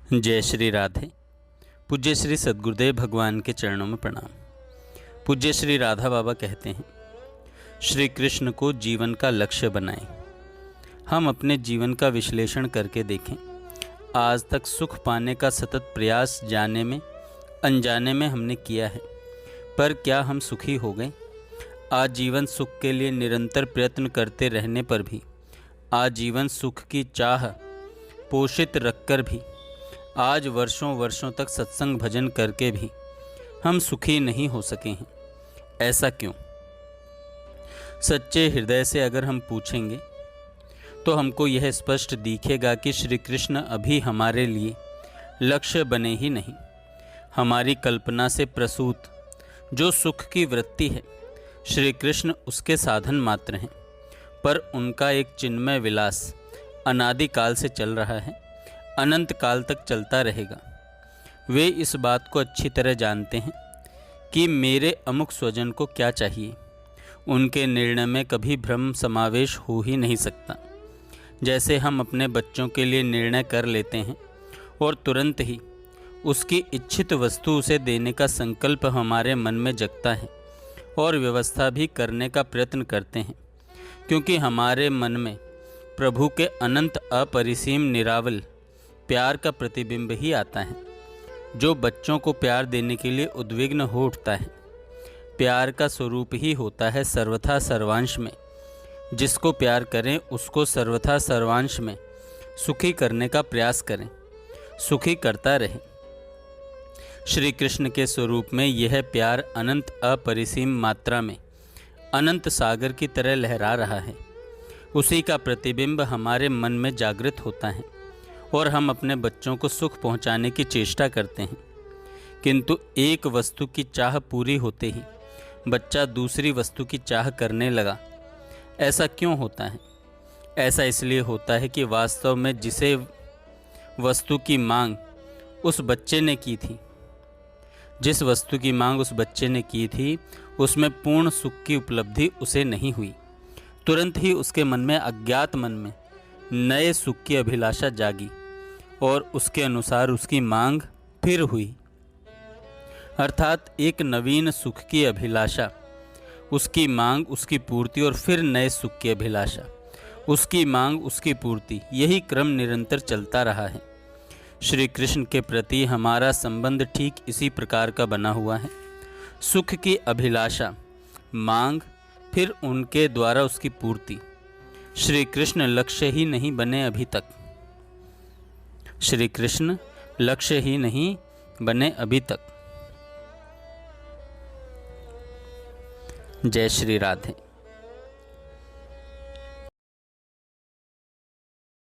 जय श्री राधे। पूज्य श्री सद्गुरुदेव भगवान के चरणों में प्रणाम। पूज्य श्री राधा बाबा कहते हैं, श्री कृष्ण को जीवन का लक्ष्य बनाएं। हम अपने जीवन का विश्लेषण करके देखें। आज तक सुख पाने का सतत प्रयास जाने में अनजाने में हमने किया है, पर क्या हम सुखी हो गए? आजीवन सुख के लिए निरंतर प्रयत्न करते रहने पर भी, आजीवन सुख की चाह पोषित रखकर भी, आज वर्षों वर्षों तक सत्संग भजन करके भी हम सुखी नहीं हो सके हैं। ऐसा क्यों? सच्चे हृदय से अगर हम पूछेंगे तो हमको यह स्पष्ट दिखेगा कि श्री कृष्ण अभी हमारे लिए लक्ष्य बने ही नहीं। हमारी कल्पना से प्रसूत जो सुख की वृत्ति है, श्री कृष्ण उसके साधन मात्र हैं, पर उनका एक चिन्मय विलास अनादिकाल से चल रहा है, अनंत काल तक चलता रहेगा। वे इस बात को अच्छी तरह जानते हैं कि मेरे अमुक स्वजन को क्या चाहिए। उनके निर्णय में कभी भ्रम समावेश हो ही नहीं सकता। जैसे हम अपने बच्चों के लिए निर्णय कर लेते हैं और तुरंत ही उसकी इच्छित वस्तु उसे देने का संकल्प हमारे मन में जगता है और व्यवस्था भी करने का प्रयत्न करते हैं, क्योंकि हमारे मन में प्रभु के अनंत अपरिसीम निरावल प्यार का प्रतिबिंब ही आता है, जो बच्चों को प्यार देने के लिए उद्विग्न हो उठता है। प्यार का स्वरूप ही होता है सर्वथा सर्वांश में। जिसको प्यार करें उसको सर्वथा सर्वांश में सुखी करने का प्रयास करें, सुखी करता रहे। श्री कृष्ण के स्वरूप में यह प्यार अनंत अपरिसीम मात्रा में अनंत सागर की तरह लहरा रहा है। उसी का प्रतिबिंब हमारे मन में जागृत होता है और हम अपने बच्चों को सुख पहुंचाने की चेष्टा करते हैं, किंतु एक वस्तु की चाह पूरी होते ही बच्चा दूसरी वस्तु की चाह करने लगा। ऐसा क्यों होता है? ऐसा इसलिए होता है कि वास्तव में जिसे वस्तु की मांग उस बच्चे ने की थी, जिस वस्तु की मांग उस बच्चे ने की थी, उसमें पूर्ण सुख की उपलब्धि उसे नहीं हुई। तुरंत ही उसके मन में, अज्ञात मन में नए सुख की अभिलाषा जागी और उसके अनुसार उसकी मांग फिर हुई। अर्थात एक नवीन सुख की अभिलाषा, उसकी मांग, उसकी पूर्ति और फिर नए सुख की अभिलाषा, उसकी मांग, उसकी पूर्ति, यही क्रम निरंतर चलता रहा है। श्री कृष्ण के प्रति हमारा संबंध ठीक इसी प्रकार का बना हुआ है। सुख की अभिलाषा, मांग, फिर उनके द्वारा उसकी पूर्ति। श्री कृष्ण लक्ष्य ही नहीं बने अभी तक। श्री कृष्ण लक्ष्य ही नहीं बने अभी तक। जय श्री राधे।